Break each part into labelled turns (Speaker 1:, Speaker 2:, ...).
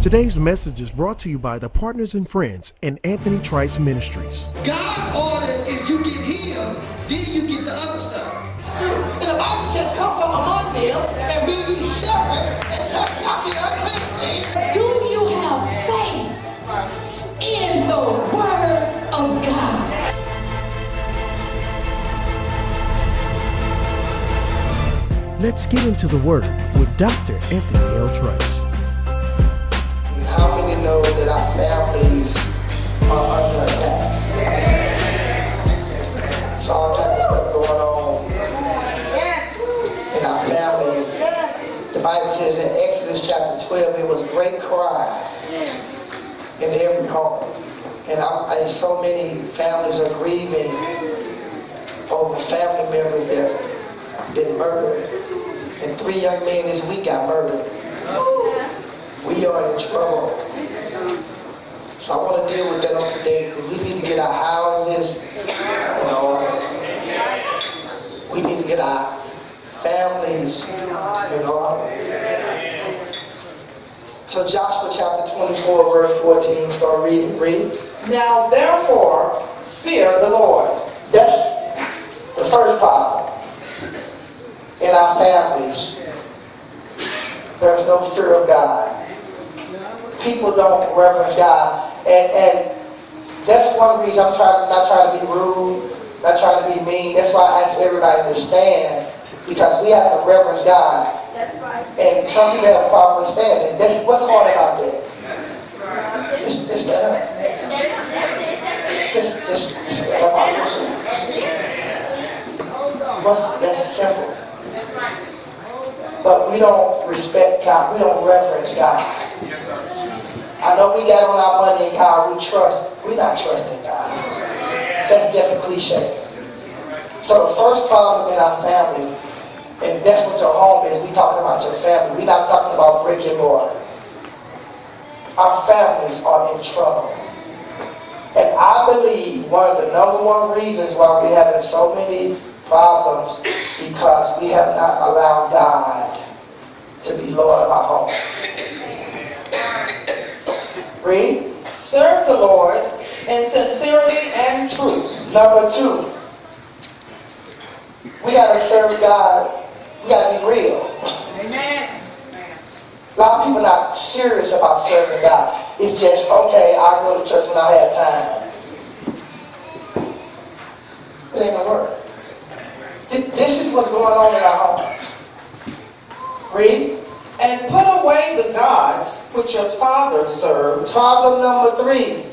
Speaker 1: Today's message is brought to you by the Partners and Friends and Anthony Trice Ministries.
Speaker 2: God ordered if you get healed, then you get the other stuff. And the Bible says, come from among them and be ye separate and turn out the unclean thing.
Speaker 3: Do you have faith in the Word of God?
Speaker 1: Let's get into the Word with Dr. Anthony L. Trice.
Speaker 2: How many know that our families are under attack? There's all types of stuff going on in our family. The Bible says in Exodus chapter 12, it was a great cry in every home. And so many families are grieving over family members that have been murdered. And 3 young men this week got murdered. We are in trouble. So I want to deal with that on today. We need to get our houses, we need to get our families in order. So Joshua chapter 24, verse 14, start reading. Read.
Speaker 4: Now therefore, fear the Lord.
Speaker 2: That's the first problem in our families. There's no fear of God. People don't reverence God. And that's one reason I'm not trying to be rude, not trying to be mean. That's why I ask everybody to stand, because we have to reverence God.
Speaker 5: That's right.
Speaker 2: And some people have a problem with standing. That's what's hard about that. Just stand up. Just stand up. That's simple. But we don't respect God. We don't reverence God. I know we got on our money in God. We trust. We're not trusting God. That's just a cliche. So the first problem in our family, and that's what your home is. We talking about your family. We're not talking about brick and mortar. Our families are in trouble. And I believe one of the number one reasons why we're having so many problems because we have not allowed God to be Lord of our homes. Read.
Speaker 4: Serve the Lord in sincerity and truth.
Speaker 2: Number 2, we got to serve God. We got to be real.
Speaker 5: Amen.
Speaker 2: A lot of people not serious about serving God. It's just, okay, I go to church when I have time. It ain't gonna work. This is what's going on in our homes. Read.
Speaker 4: And put away the gods which your fathers served.
Speaker 2: Problem number 3.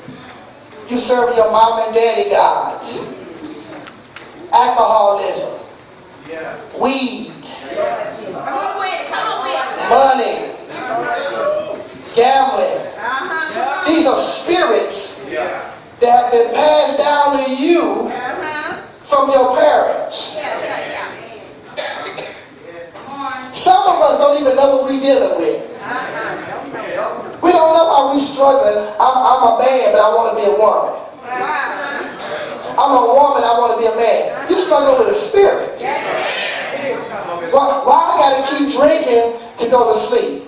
Speaker 2: You serve your mom and daddy gods. Alcoholism. Weed. Money. Gambling. These are spirits that have been passed down to you from your parents. Some of us don't even know what we're dealing with. We don't know why we're struggling. I'm a man, but I want to be a woman. I'm a woman, I want to be a man. You struggle with a spirit. Why I got to keep drinking to go to sleep?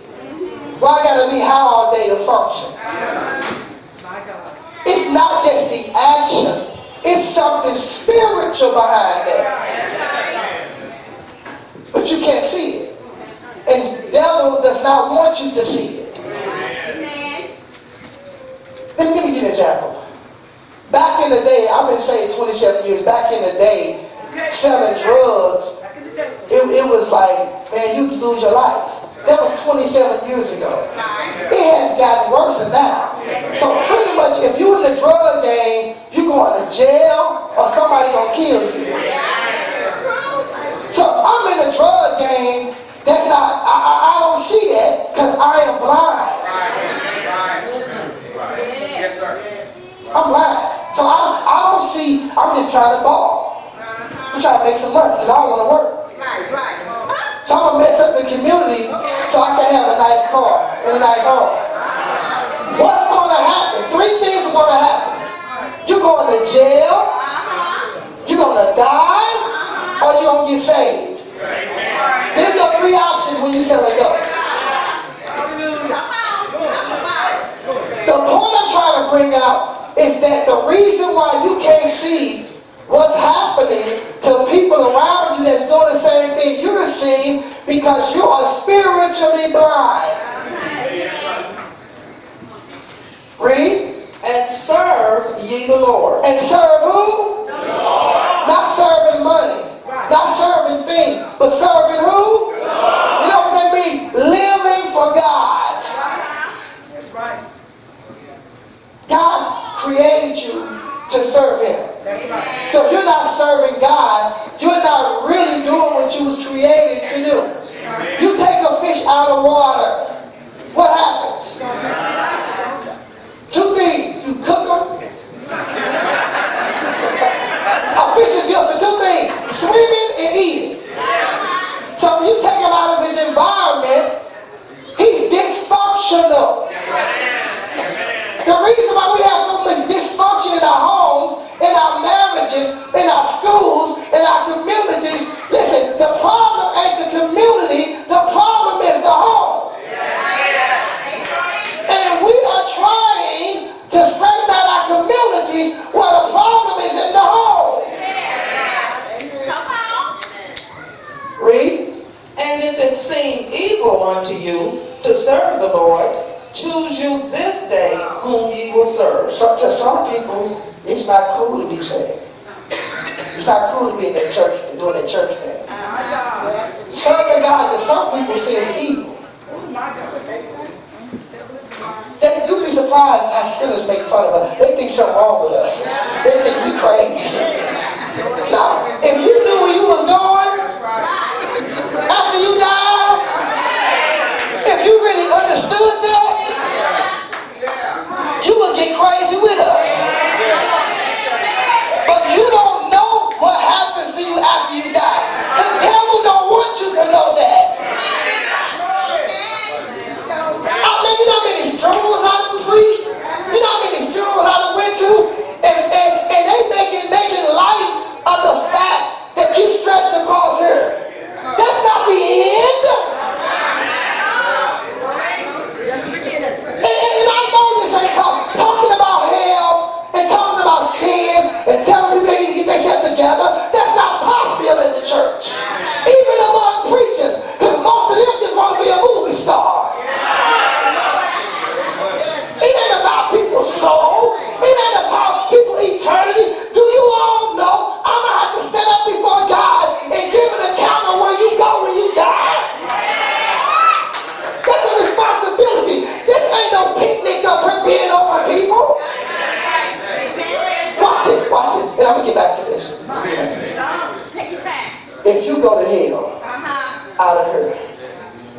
Speaker 2: Why I got to be high all day to function? It's not just the action. It's something spiritual behind that. But you can't see it. And the devil does not want you to see it. Let me give you an example. Back in the day, I've been saved 27 years. Back in the day, selling drugs, it was like, man, you could lose your life. That was 27 years ago. It has gotten worse than now. So pretty much, if you in the drug game, you going to jail or somebody gonna kill you. So if I'm in the drug game, that's not, I don't see that because I am blind.
Speaker 5: Yes, sir.
Speaker 2: I'm blind. So I don't see, I'm just trying to ball. I'm trying to make some money because I don't want to work. So I'm going to mess up the community so I can have a nice car and a nice home. What's going to happen? 3 things are going to happen. You're going to jail, you're going to die, or you're going to get saved. Them are 3 options when you say let go. is that the reason why you can't see what's happening to people around you that's doing the same thing you're seeing because you are spiritually blind. Read.
Speaker 4: And serve ye the Lord.
Speaker 2: And serve who? The Lord. Not serving money. Not serving things. But serving who? The Lord. You know what that means? Living for God.
Speaker 5: That's right.
Speaker 2: God created you to serve Him.
Speaker 5: That's right.
Speaker 2: So if you're not serving God, you're not really doing what you was created to do. You take a fish out of water. What happens? Two things. You cook them. A fish is good for two things. Swimming and eating. So when you take him out of his environment, he's dysfunctional. The reason why we have so much dysfunction in our homes, in our marriages, in our schools, in our communities, listen, the problem ain't the community, the problem is the home. And we are trying to straighten out our communities where the problem is in the home. Read.
Speaker 4: And if it seem evil unto you to serve the Lord, choose you this day whom ye will serve.
Speaker 2: So, to some people, it's not cool to be saved. It's not cool to be in their church, doing their church thing. Serving God to some people seems evil. You'd be surprised how sinners make fun of us. They think something wrong with us. They think we crazy. No, if you knew where you was going after you died, if you really understood that, you would get crazy with us. But you don't know what happens to you after you die. The devil don't want you to know that. I mean, you know how many funerals I done preached? You know how many funerals I done went to? And they making light of the fact that you stretched across here. That's not the end. And I know this ain't talking about hell and talking about sin and telling people they need to get themselves together. That's not popular in the church. Even among preachers. Because most of them just want to be a movie star. It ain't about people's soul. It ain't about people's eternity. Do you all know I'm going to have to stand up before God and give an account of where you go when you die? That's a responsibility. This ain't no picnic up here being over people. Watch this. And I'm going to get back to this.
Speaker 3: Take your time.
Speaker 2: If you go to hell out of here,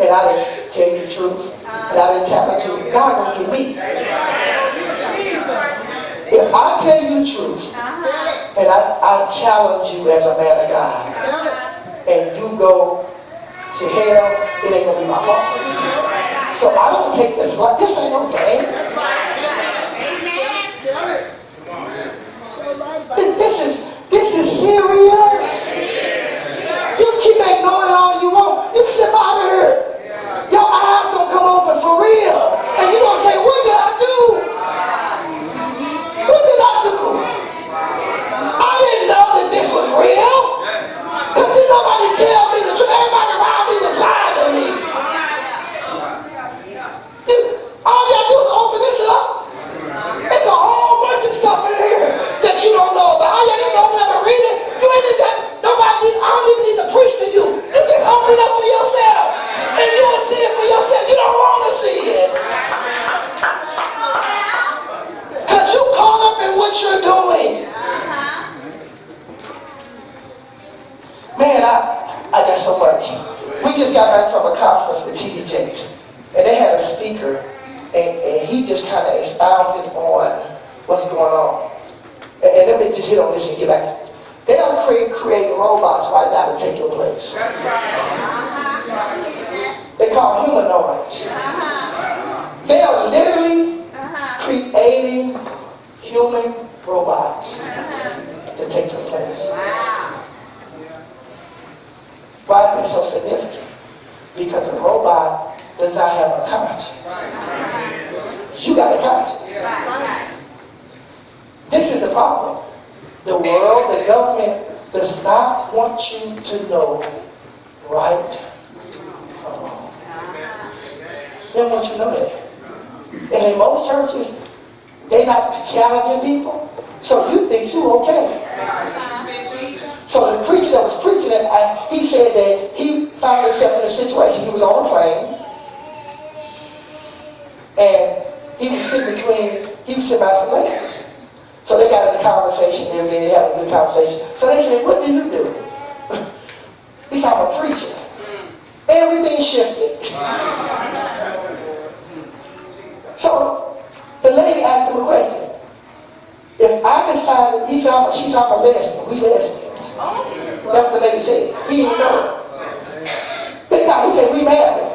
Speaker 2: and I didn't tell you the truth, and I didn't tell you, God gonna get me. If I tell you the truth, and I challenge you as a man of God, and you go to hell, it ain't gonna be my fault. So I don't take this like this ain't no game. This is serious. You keep ignoring all you want. You step out of here. Your eyes gonna come open for real. And you gonna say, what did I do? What did I do? I didn't know that this was real. Because did nobody tell me the truth? Everybody around me was lying to me. All you gotta do is open this up. It's a whole bunch of stuff in here that you don't know about. All you gotta do is open up and read it. You ain't even got nobody. I don't even need to preach to you. You just open it up for yourself. And you will see it for yourself. You don't want to see it. Because you caught up in what you're doing. Man, I got so much. We just got back from a conference with T.D. Jakes. And they had a speaker. And he just kind of expounded on what's going on. And let me just hit on this and get back to it. They are creating robots right now to take your place. They call humanoids. They are literally creating human robots to take your place. Why is this so significant? Because a robot does not have a conscience. You got a conscience. problem. The world, the government does not want you to know right from wrong. They don't want you to know that. And in most churches, they're not challenging people. So you think you're okay. So the preacher that was preaching it, he said that he found himself in a situation. He was on a plane. And he was sitting by some ladies. So they got in the conversation and everything. They had a good conversation. So they said, what do you do? He said, I'm a preacher. Everything shifted. So the lady asked him a question. If I decided, she said, I'm a lesbian. We lesbians. That's what the lady said. He didn't know. But no, he said, we married.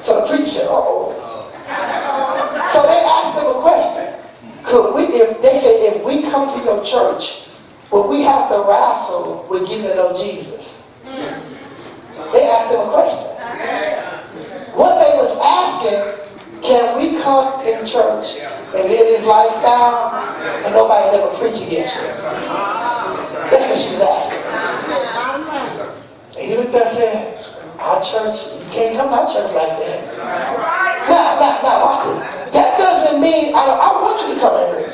Speaker 2: So the preacher said, uh-oh. So they asked him a question. They said, if we come to your church, will we have to wrestle with getting to know Jesus? They asked him a question. What they was asking, can we come in church and live this lifestyle and nobody never preach against it? That's what she was asking. And he looked at and said, our church, you can't come to our church like that. Now, watch this. That doesn't mean, I want you to come in here.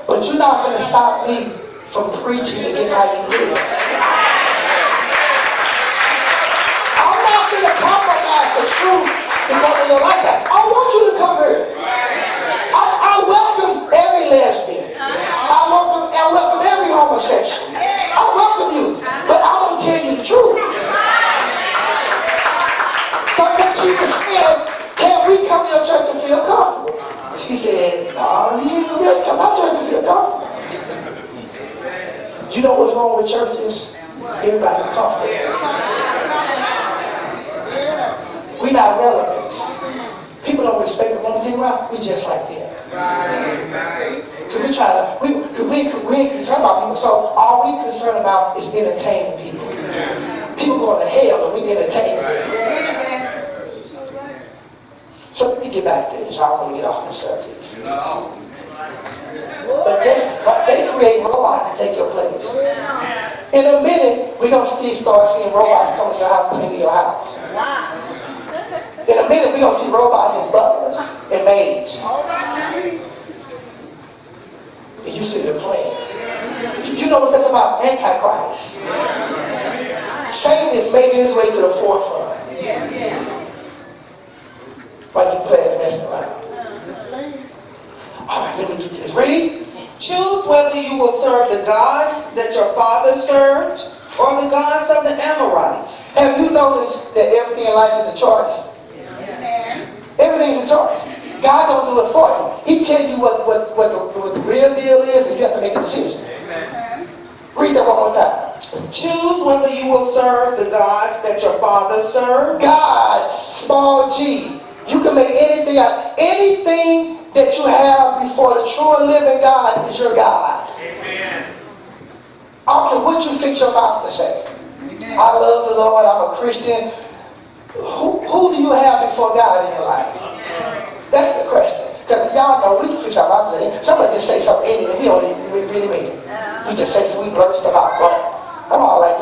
Speaker 2: But you're not going to stop me from preaching against how you live. I'm not going to compromise the truth because of your lifestyle. I want you to come here. I welcome every lesbian. I welcome every homosexual. I welcome you. But I'm going to tell you the truth. So when she was saying, can we come to your church and feel comfortable? She said, no, you ain't really come to my church and feel comfortable. You know what's wrong with churches? Everybody comfortable. We're not relevant. People don't respect the one thing, right? We just like them. Because we ain't concerned about people, so all we concerned about is entertaining people. People going to hell and we entertaining them. So let me get back to this. I don't want to get off the subject. But they create robots to take your place. In a minute, we're going to start seeing robots come to your house, clean your house. In a minute, we're going to see robots as butlers and maids. And you see the plans. You know what that's about? Antichrist. Satan is making his way to the forefront. While you play and messing around. All right, let me get to this. Read.
Speaker 4: Choose whether you will serve the gods that your father served or the gods of the Amorites.
Speaker 2: Have you noticed that everything in life is a choice? Everything's a choice. God don't do it for you. He tell you what the real deal is, and you have to make a decision. Read that one more time.
Speaker 4: Choose whether you will serve the gods that your father served.
Speaker 2: Gods, small g. You can make anything out. Anything that you have before the true and living God is your God. Amen. I don't care what you fix your mouth to say. Amen. I love the Lord. I'm a Christian. Who do you have before God in your life? That's the question. Because y'all know we can fix our mouth to say. Somebody just say something anyway. We don't even really mean it. We just say some, we blurt stuff out. I'm all like,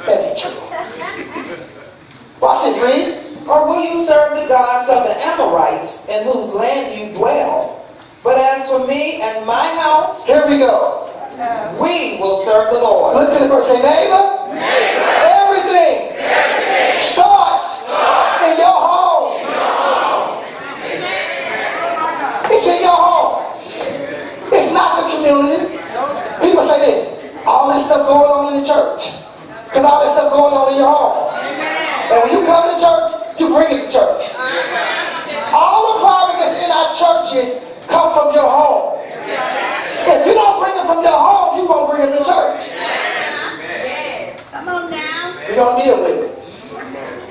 Speaker 2: that ain't true. Watch it, read.
Speaker 4: Or will you serve the gods of the Amorites in whose land you dwell? But as for me and my house,
Speaker 2: here we go.
Speaker 4: We will serve the Lord.
Speaker 2: Look to the person, say, neighbor. Everything starts in your home. It's in your home. It's not the community. People say this, all this stuff going on in the church. Because all this stuff going on in your home. And when you come to church, you bring it to church. All the problems that's in our churches come from your home. If you don't bring it from your home, you're going to bring it to church.
Speaker 3: Come on now.
Speaker 2: We're going to deal with it.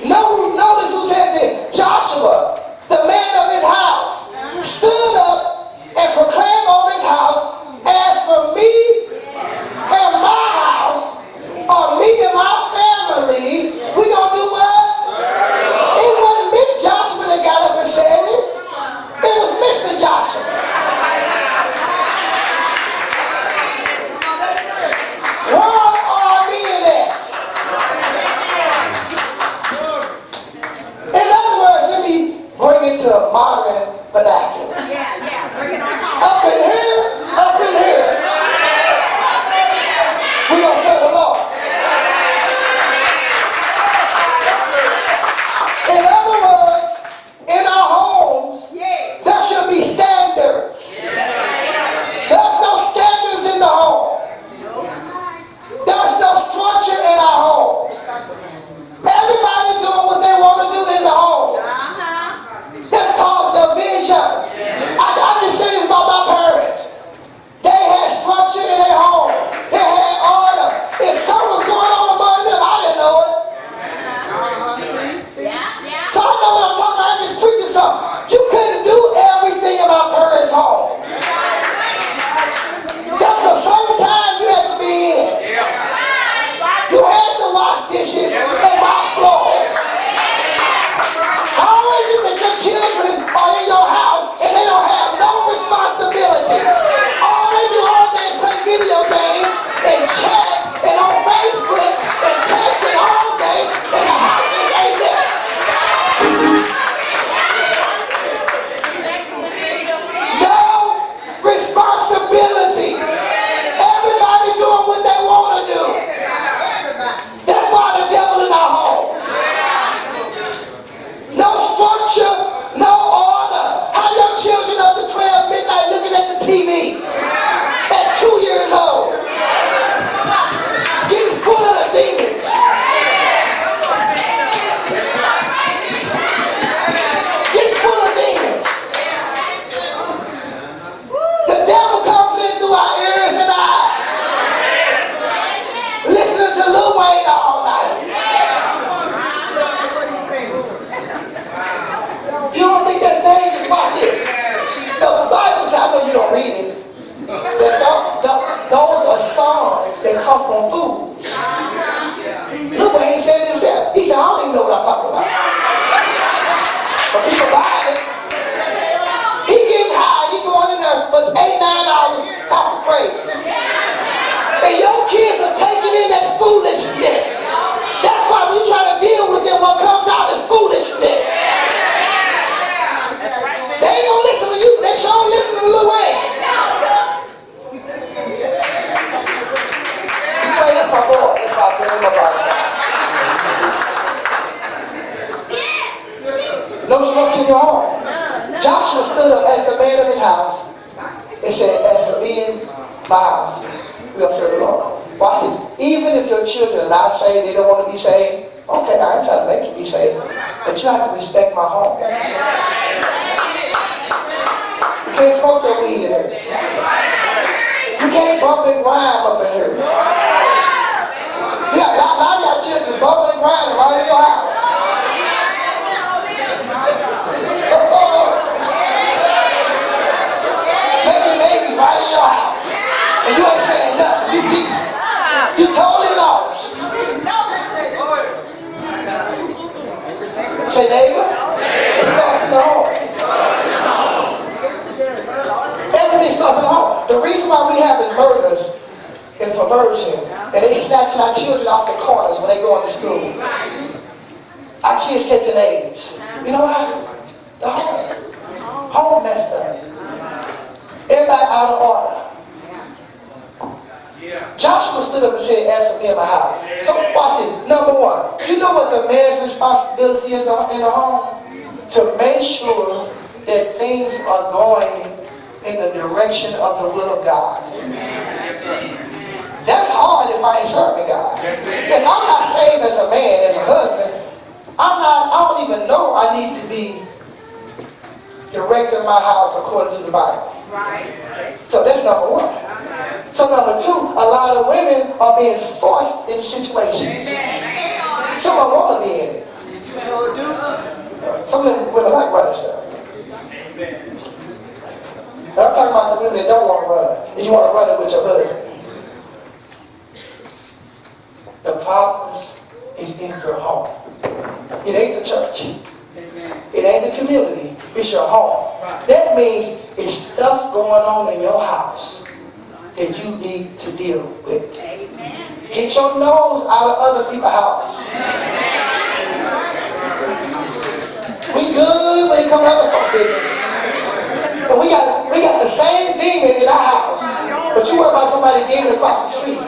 Speaker 2: Notice who said this. Joshua, the man of his house, stood up and proclaimed over his house, as for me and my house, or me and my family, we're going to do what? It wasn't Miss Joshua that got up and said it. It was Mr. Joshua. into modern vernacular.
Speaker 5: Yeah. Bring it on home.
Speaker 2: Up in here, up in here. We gonna serve the Lord. In other words, in our homes, there should be standards. There's no standards in the home. There's no structure in our homes. Everybody doing what they want to do in the home. That's called division. I can say this about my parents. They had structure in their home. They had order. If something was going on among them, I didn't know it. So I know what I'm talking about. I just preaching something. You couldn't do everything in my parents' home. There was a certain time you had to be in. You had to wash dishes and mop floors. How is it that your children are in your house and they don't have no responsibility? All they do all day is play video games and chat and on Facebook and texting all day and the house is a mess. No responsibilities. Everybody doing what they want to do. That's why the devil in our homes. No structure, no order. How your children up to 12 midnight looking at the TV at 2 years old? Getting full of the demons. Getting full of demons. The devil comes in through our ears and eyes. Listening to Lil Wayne all night. You don't think that's dangerous? Watch this. The Bible says, I know you don't read it, that those are songs that come from food. Lil Wayne said this himself. He said, I don't even know what I'm talking about. But people buying it. He getting high. He going in there for 8-9 hours talking crazy. And your kids are taking in that foolishness. That's why we try to deal with it. What comes out is foolishness. They ain't gonna listen to you. They sure listen to Lil Wayne. That's my boy. That's my boy. My brother. No structure in your home. Joshua stood up as the man of his house and said, as for me and my house, we'll serve the Lord. Watch this. Even if your children are not saved, they don't want to be saved, okay, I ain't trying to make you be saved, but you have to respect my home. You can't smoke your weed in here. You can't bump and grind up in here. Yeah, a lot of y'all children bumping and grinding right in your house. Making babies right in your house. And you ain't saying nothing. You deep. You totally lost. Say, neighbor, it starts in the home. Everything starts in the home. The reason why we having murders and perversion, and they snatching our children off the corners when they go into school. Our kids catching AIDS. You know why? The home. Home messed up. Everybody out of order. Joshua stood up and said, as for me and my house. So watch this. Number one, you know what the man's responsibility is in the home? To make sure that things are going in the direction of the will of God. That's hard if I ain't serving God. If I'm not saved as a man, as a husband, I don't even know I need to be directing my house according to the Bible. Right. So that's number one. So number two, a lot of women are being forced in situations. Some of them want to be in it. Some of them women like running stuff. And I'm talking about the women that don't want to run, and you want to run it with your husband. The problems is in your home. It ain't the church. It ain't the community. It's your home. That means it's stuff going on in your house that you need to deal with. Get your nose out of other people's house. We good when you come out the worry about somebody getting across the street.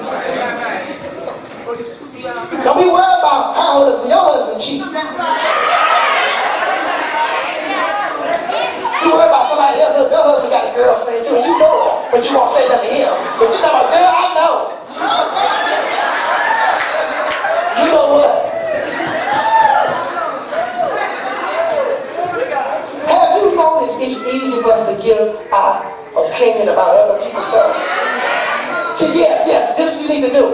Speaker 2: Don't be worried about her husband, your husband cheating. You worry about somebody else, your husband got a girlfriend too, and you know it, but you won't say nothing to him. But you talking about, girl, I know. You know what? Have you noticed it's easy for us to give our opinion about other people's stuff? So yeah, this is what you need to do.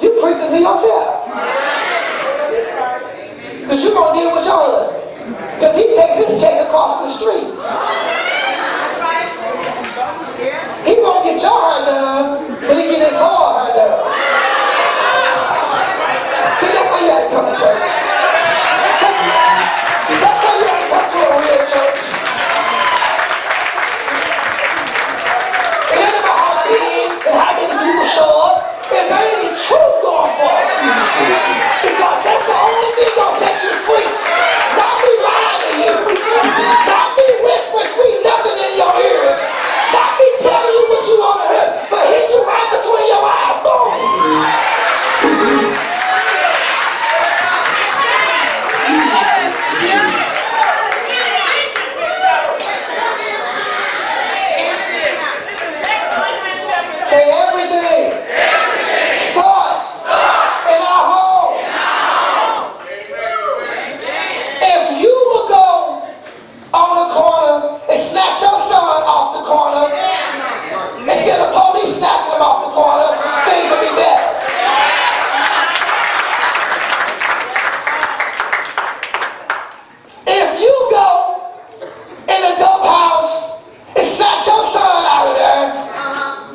Speaker 2: You preach to yourself. Because you're going to deal with your husband. Because he take this check across the street. He won't get your hair done, but he get his whole hair done. See, that's why you got to come to church. That's why you got to come to a real church. It ain't about how big and how many people show up. If there ain't any truth going for it. Because that's the only thing gonna set you free. Not me lying to you. Not me whispering sweet nothing in your ear. Not me telling you what you want to hear. But hitting you right between your eyes. Boom. Say everything starts in our home. If you will go on the corner and snatch your son off the corner, instead of police snatching him off the corner, things will be better. If you go in the dope house and snatch your son out of there,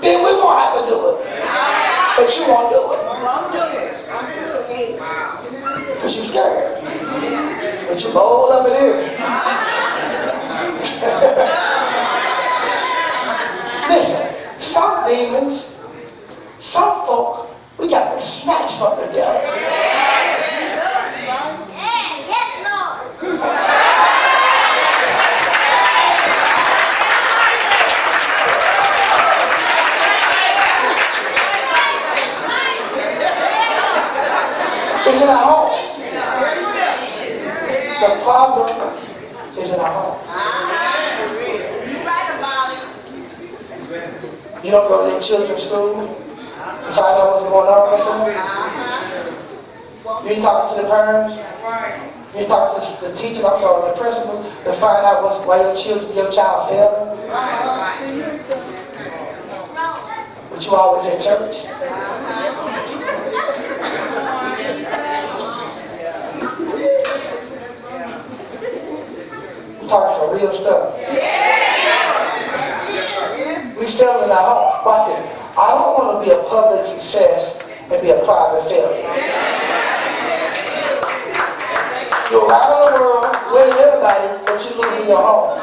Speaker 2: then we won't have to do it. But you won't do it. Because you're scared. But you're bold up in here. Listen, some demons, some folk, we got to snatch from the devil. It's in our homes. The problem is in our homes. You don't go to the children's school to find out what's going on with them. You ain't talking to the parents. You ain't talking to the teacher, I'm sorry, the principal, to find out why your child failing. But you always at church. Talking some real stuff. We still in our home. Watch this. I don't want to be a public success and be a private failure. You're around the world, winning everybody, but you losing your home.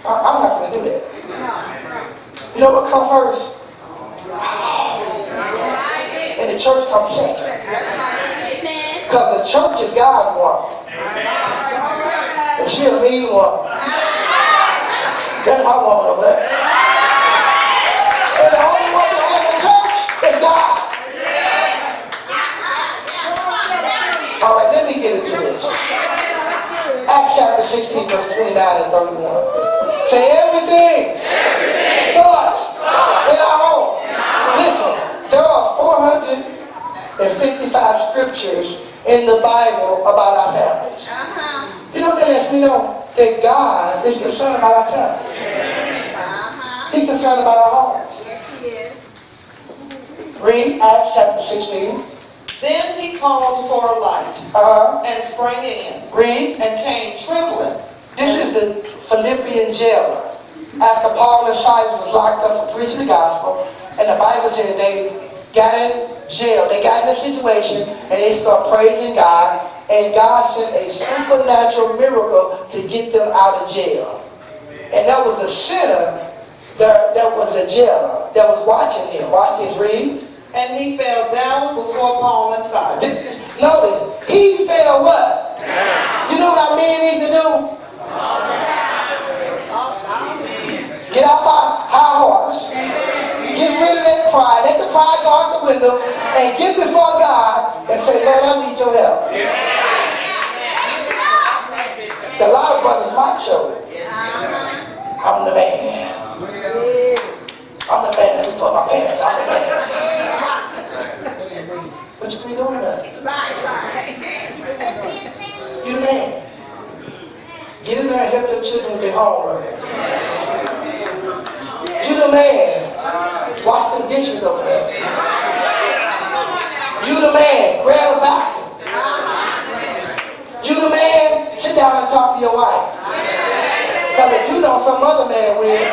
Speaker 2: I'm not going to do that. You know what comes first? And the church comes second. Because the church is God's one. And she a mean one. That's my woman over there. And the only one that has the church is God. All right, let me get into this. Acts chapter 16, verse 29 and 31. Say everything starts in our home. Listen, there are 455 scriptures in the Bible about our families. You know, that lets me know that God is concerned about our families. He's concerned about our homes. Read Acts chapter 16.
Speaker 4: Then he called for a light and sprang in.
Speaker 2: Read.
Speaker 4: And came trembling.
Speaker 2: This is the Philippian jailer. After Paul and Silas was locked up for preaching the gospel, and the Bible says they got in jail. They got in a situation and they start praising God, and God sent a supernatural miracle to get them out of jail. And that was a sinner that was a jailer that was watching him. Watch this, read.
Speaker 4: And he fell down before Paul and Silas.
Speaker 2: Notice, he fell what? You know what our men need to do? Get off our high horse the window and get before God and say, Lord, I need your help. A lot of brothers macho. I'm the man. I'm the man. Let me put my pants. I'm the man. But you ain't doing nothing. You the man. Get in there and help your children with their homework. You the man. Wash the dishes over there. You the man. Grab a vacuum. You the man. Sit down and talk to your wife. Because if you don't, some other man will.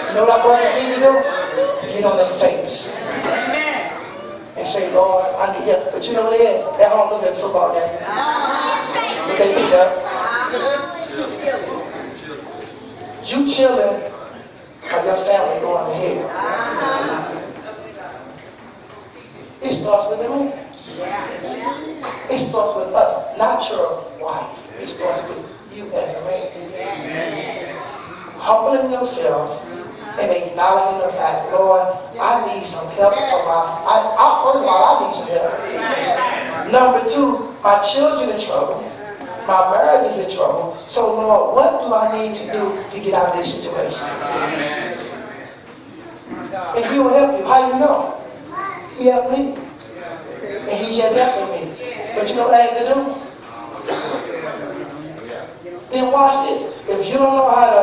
Speaker 2: You know what our brothers need to do? Get on their face. And say, Lord, I need help. But you know what they at? At home looking at the football game. With their feet up. You chilling because your family going to hell. It starts with the man. It starts with us, not your wife. It starts with you as a man. Humbling yourself and acknowledging the fact, Lord, I need some help for first of all, I need some help. Number two, my children in trouble. My marriage is in trouble. So, Lord, what do I need to do to get out of this situation? And He will help you. How you know? He helped me. And He's yet helping me. But you know what I have to do? Then watch this. If you don't know how to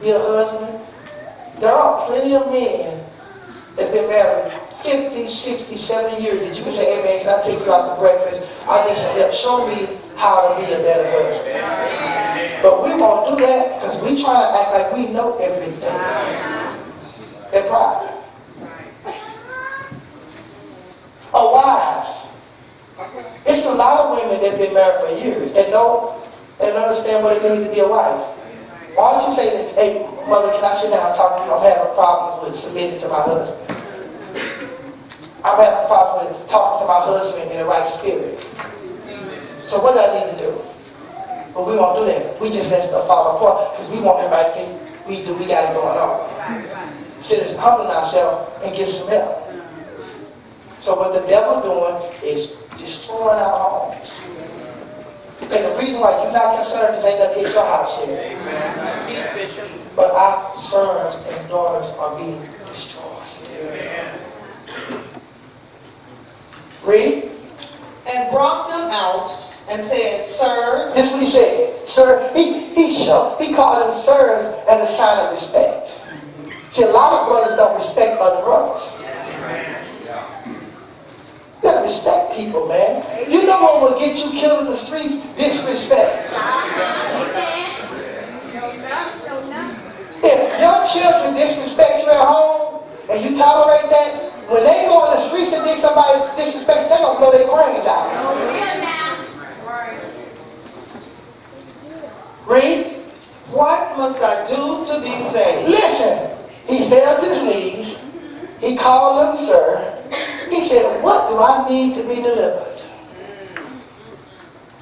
Speaker 2: be a husband, there are plenty of men that's been married 50, 60, 70 years that you can say, hey man, can I take you out to breakfast? I need some help. Show me how to be a better husband. But we won't do that because we try to act like we know everything. That's pride. Oh, wives. It's a lot of women that have been married for years that know and understand what it means to be a wife. Why don't you say, hey, mother, can I sit down and talk to you? I'm having problems with submitting to my husband. I'm having problems with talking to my husband in the right spirit. So what do I need to do? But we won't do that. We just let stuff fall apart because we want everybody to think we got it going on. Instead of humbling ourselves and give some help. So what the devil doing is destroying our homes. And the reason why you're not concerned is ain't nothing hit your house yet. But our sons and daughters are being destroyed. Read.
Speaker 4: And brought them out and said, Sirs.
Speaker 2: This is what he said. Sir, he called them sirs as a sign of respect. See, a lot of brothers don't respect other brothers. You gotta respect people, man. You know what will get you killed in the streets? Disrespect. If your children disrespect you at home and you tolerate that, when they go on the streets and somebody disrespects, they're gonna blow their brains out. Read.
Speaker 4: What must I do to be saved?
Speaker 2: Listen, he fell to his knees. He called them sir. He said, what do I need to be delivered?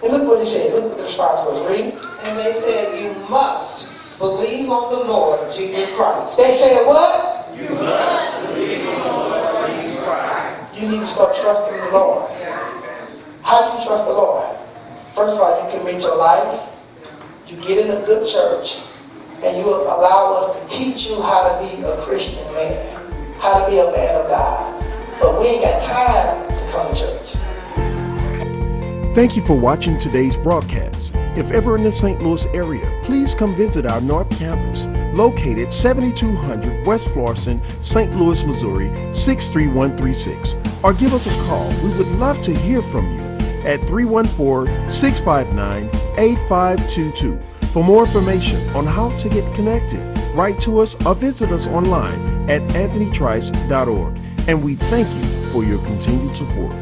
Speaker 2: And look what he said. Look what the response was. Read.
Speaker 4: And they said, you must believe on the Lord Jesus Christ.
Speaker 2: They said what? You must believe on the Lord Jesus Christ. You need to start trusting the Lord. How do you trust the Lord? First of all, you commit your life. You get in a good church. And you allow us to teach you how to be a Christian man. How to be a man of God. But we ain't got time to come to church.
Speaker 1: Thank you for watching today's broadcast. If ever in the St. Louis area, please come visit our North Campus, located 7200 West Florissant, St. Louis, Missouri, 63136. Or give us a call. We would love to hear from you at 314-659-8522. For more information on how to get connected, write to us or visit us online at anthonytrice.org. And we thank you for your continued support.